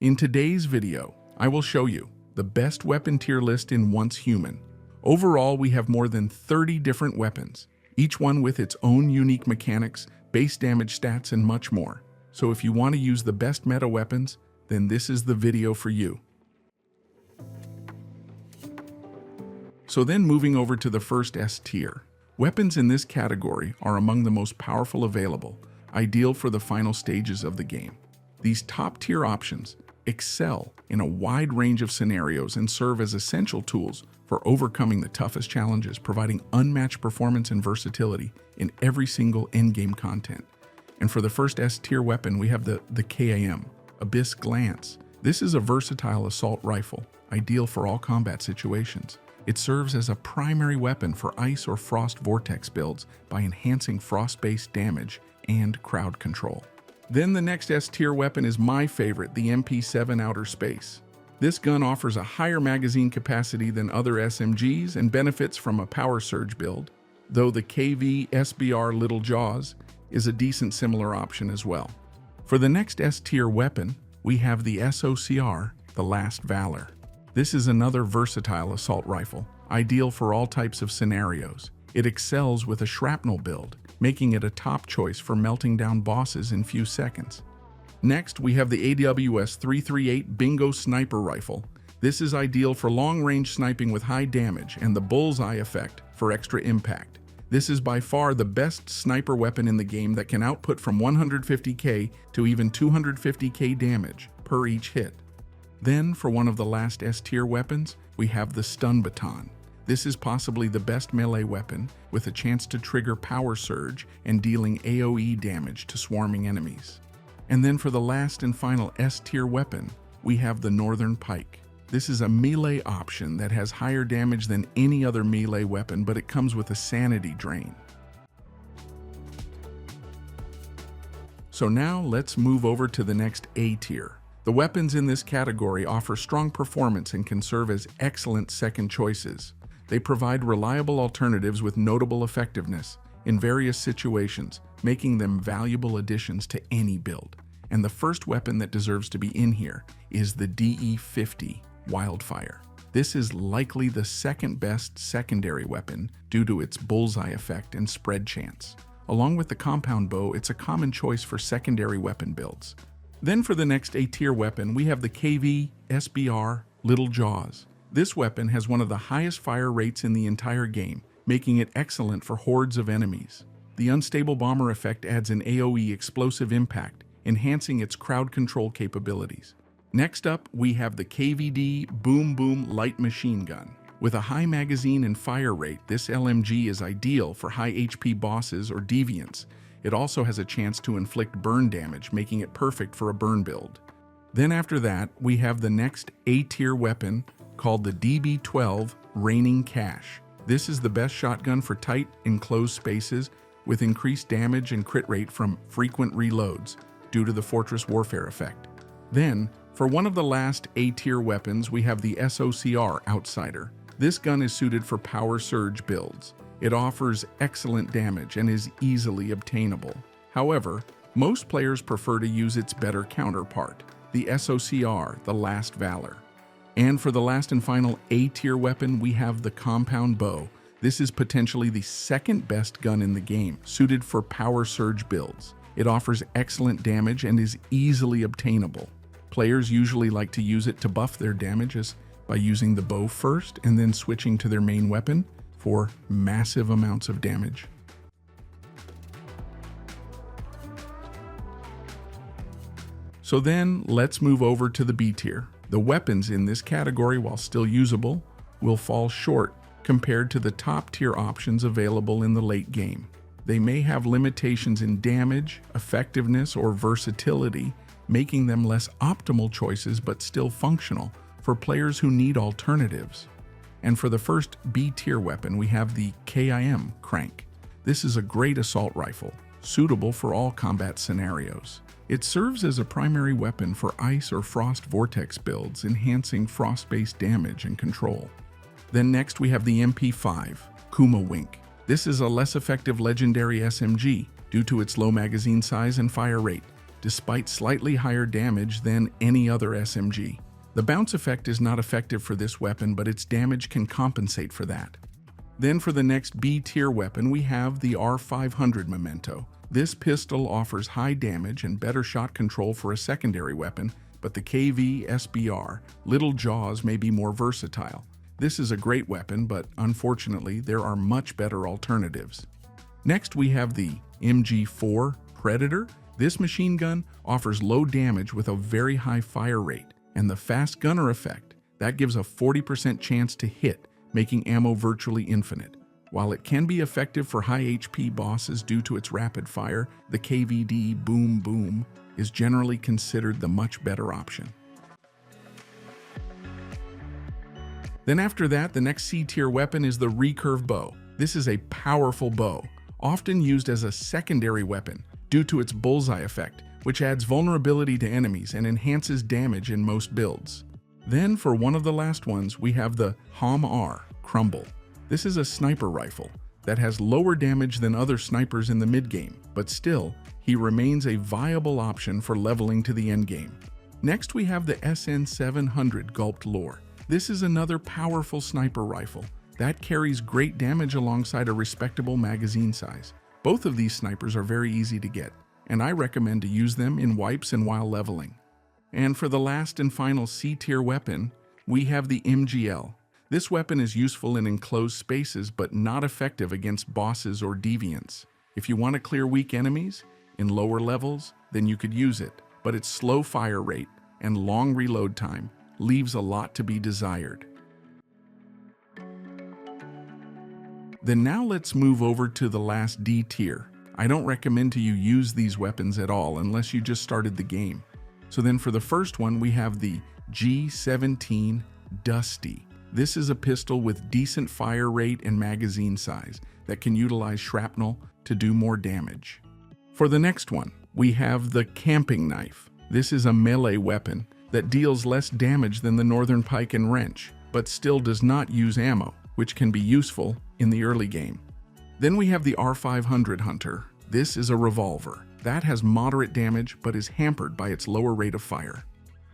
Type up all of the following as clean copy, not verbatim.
In today's video, I will show you the best weapon tier list in Once Human. Overall, we have more than 30 different weapons, each one with its own unique mechanics, base damage stats, and much more. So if you want to use the best meta weapons, then this is the video for you. So then moving over to the first S tier. Weapons in this category are among the most powerful available, ideal for the final stages of the game. These top-tier options excel in a wide range of scenarios and serve as essential tools for overcoming the toughest challenges, providing unmatched performance and versatility in every single endgame content. And for the first S-tier weapon, we have the KAM Abyss Glance. This is a versatile assault rifle, ideal for all combat situations. It serves as a primary weapon for ice or frost vortex builds by enhancing frost-based damage and crowd control. Then the next S-tier weapon is my favorite, the MP7 Outer Space. This gun offers a higher magazine capacity than other SMGs and benefits from a power surge build, though the KVD SBR Little Jaws is a decent similar option as well. For the next S-tier weapon, we have the SOCR, the Last Valor. This is another versatile assault rifle, ideal for all types of scenarios. It excels with a shrapnel build, making it a top choice for melting down bosses in few seconds. Next, we have the AWS 338 Bingo sniper rifle. This is ideal for long-range sniping with high damage and the bullseye effect for extra impact. This is by far the best sniper weapon in the game that can output from 150k to even 250k damage per each hit. Then, for one of the last S-tier weapons, we have the stun baton. This is possibly the best melee weapon, with a chance to trigger power surge and dealing AoE damage to swarming enemies. And then for the last and final S-tier weapon, we have the Northern Pike. This is a melee option that has higher damage than any other melee weapon, but it comes with a sanity drain. So now let's move over to the next A tier. The weapons in this category offer strong performance and can serve as excellent second choices. They provide reliable alternatives with notable effectiveness in various situations, making them valuable additions to any build. And the first weapon that deserves to be in here is the DE50 Wildfire. This is likely the second best secondary weapon due to its bullseye effect and spread chance. Along with the compound bow, it's a common choice for secondary weapon builds. Then for the next A-tier weapon, we have the KVD SBR Little Jaws. This weapon has one of the highest fire rates in the entire game, making it excellent for hordes of enemies. The unstable bomber effect adds an AoE explosive impact, enhancing its crowd control capabilities. Next up, we have the KVD Boom Boom light machine gun. With a high magazine and fire rate, this LMG is ideal for high HP bosses or deviants. It also has a chance to inflict burn damage, making it perfect for a burn build. Then after that, we have the next A-tier weapon called the DB12 Raining Cash. This is the best shotgun for tight, enclosed spaces with increased damage and crit rate from frequent reloads due to the Fortress Warfare effect. Then, for one of the last A-tier weapons, we have the SOCR Outsider. This gun is suited for power surge builds. It offers excellent damage and is easily obtainable. However, most players prefer to use its better counterpart, the SOCR, the Last Valor. And for the last and final A-tier weapon, we have the compound bow. This is potentially the second best gun in the game, suited for power surge builds. It offers excellent damage and is easily obtainable. Players usually like to use it to buff their damages by using the bow first and then switching to their main weapon for massive amounts of damage. So then let's move over to the B tier. The weapons in this category, while still usable, will fall short compared to the top tier options available in the late game. They may have limitations in damage, effectiveness, or versatility, making them less optimal choices but still functional for players who need alternatives. And for the first B-tier weapon, we have the KAM Crank. This is a great assault rifle, suitable for all combat scenarios. It serves as a primary weapon for ice or frost vortex builds, enhancing frost-based damage and control. Then next we have the MP5 Kumawink. This is a less effective legendary SMG due to its low magazine size and fire rate. despite slightly higher damage than any other SMG. The bounce effect is not effective for this weapon, but its damage can compensate for that. Then for the next B-tier weapon, we have the R500 Memento. This pistol offers high damage and better shot control for a secondary weapon, but the SBR Little Jaws may be more versatile. This is a great weapon, but unfortunately, there are much better alternatives. Next, we have the MG4 Predator. This machine gun offers low damage with a very high fire rate, and the fast gunner effect, that gives a 40% chance to hit, making ammo virtually infinite. While it can be effective for high HP bosses due to its rapid fire, the KVD Boom Boom is generally considered the much better option. Then after that, the next C-tier weapon is the Recurve Bow. This is a powerful bow, often used as a secondary weapon due to its bullseye effect, which adds vulnerability to enemies and enhances damage in most builds. Then for one of the last ones, we have the HAMR Crumble. This is a sniper rifle that has lower damage than other snipers in the mid-game, but still, he remains a viable option for leveling to the endgame. Next, we have the SN700 Gulped Lore. This is another powerful sniper rifle that carries great damage alongside a respectable magazine size. Both of these snipers are very easy to get, and I recommend to use them in wipes and while leveling. And for the last and final C-tier weapon, we have the MGL. This weapon is useful in enclosed spaces, but not effective against bosses or deviants. If you want to clear weak enemies in lower levels, then you could use it, but its slow fire rate and long reload time leaves a lot to be desired. Then now let's move over to the last D tier. I don't recommend to you use these weapons at all unless you just started the game. So then for the first one, we have the G17 Dusty. This is a pistol with decent fire rate and magazine size that can utilize shrapnel to do more damage. For the next one, we have the camping knife. This is a melee weapon that deals less damage than the northern pike and wrench, but still does not use ammo, which can be useful in the early game. Then we have the R500 Hunter. This is a revolver that has moderate damage but is hampered by its lower rate of fire.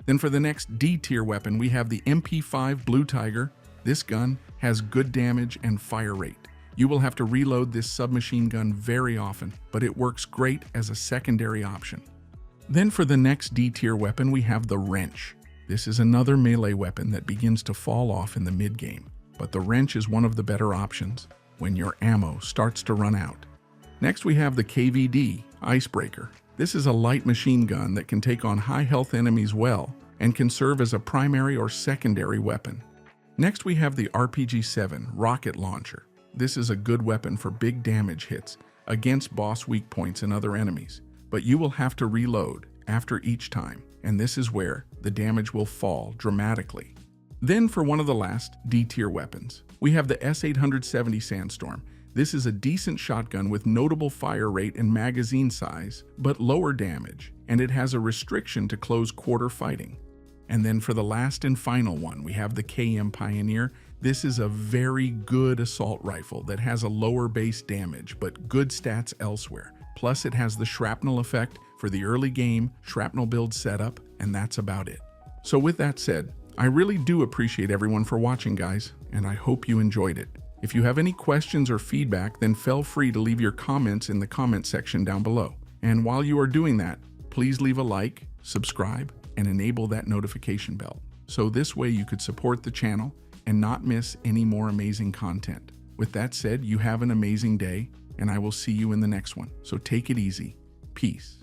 Then for the next D-tier weapon, we have the MP5 Blue Tiger. This gun has good damage and fire rate. You will have to reload this submachine gun very often, but it works great as a secondary option. Then for the next D-tier weapon, we have the wrench. This is another melee weapon that begins to fall off in the mid-game, but the wrench is one of the better options when your ammo starts to run out. Next, we have the KVD Icebreaker. This is a light machine gun that can take on high health enemies well and can serve as a primary or secondary weapon. Next, we have the RPG-7 Rocket Launcher. This is a good weapon for big damage hits against boss weak points and other enemies, but you will have to reload after each time, and this is where the damage will fall dramatically. Then for one of the last D-tier weapons, we have the S870 Sandstorm. This is a decent shotgun with notable fire rate and magazine size, but lower damage, and it has a restriction to close quarter fighting. And then for the last and final one, we have the KAM Pioneer. This is a very good assault rifle that has a lower base damage, but good stats elsewhere. Plus it has the shrapnel effect for the early game shrapnel build setup, and that's about it. So with that said, I really do appreciate everyone for watching, guys, and I hope you enjoyed it. If you have any questions or feedback, then feel free to leave your comments in the comment section down below. And while you are doing that, please leave a like, subscribe, and enable that notification bell. So this way you could support the channel and not miss any more amazing content. With that said, you have an amazing day, and I will see you in the next one. So take it easy. Peace.